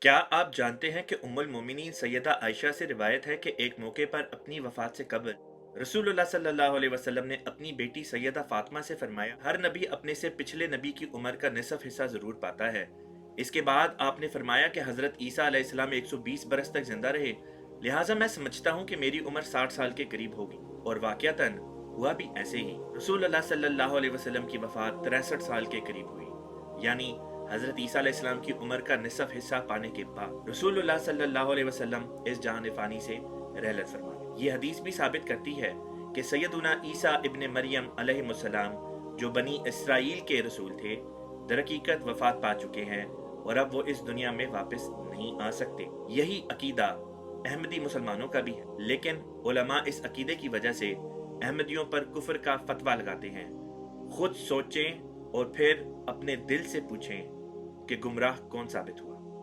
क्या आप जानते हैं कि उम्मुल मोमिनीन सैयदा आयशा से रिवायत है कि एक मौके पर अपनी वफात से कबल रसूलुल्लाह सल्लल्लाहु अलैहि वसल्लम ने अपनी बेटी सैयदा फातिमा से फरमाया, हर नबी अपने से पिछले नबी की उम्र का निसफ हिस्सा जरूर पाता है। इसके बाद आपने फरमाया कि हजरत ईसा अलैहिस्सलाम 120 बरस तक जिंदा रहे, लिहाजा मैं समझता हूँ कि मेरी उम्र 60 साल के करीब होगी। और वाकयातन हुआ भी ऐसे ही। रसूलुल्लाह सल्लल्लाहु अलैहि वसल्लम की वफात 63 साल के करीब हुई, यानी हजरत ईसा अलैहिस्सलाम की उम्र का निसफ हिस्सा पाने के बाद रसूलुल्लाह सल्लल्लाहु अलैहि वसल्लम इस जहान फ़ानी से रहलत फरमा गए। ये हदीस भी साबित करती है कि सैयदुना ईसा इब्न मरियम अलैहिस्सलाम, जो बनी इसराइल के रसूल थे, दरहकीकत वफात पा चुके हैं और अब वो इस दुनिया में वापस नहीं आ सकते। यही अकीदा अहमदी मुसलमानों का भी है, लेकिन उलमा इस अकीदे की वजह से अहमदियों पर कुफर का फतवा लगाते हैं। खुद सोचें और फिर अपने दिल से पूछें कि गुमराह कौन साबित हुआ।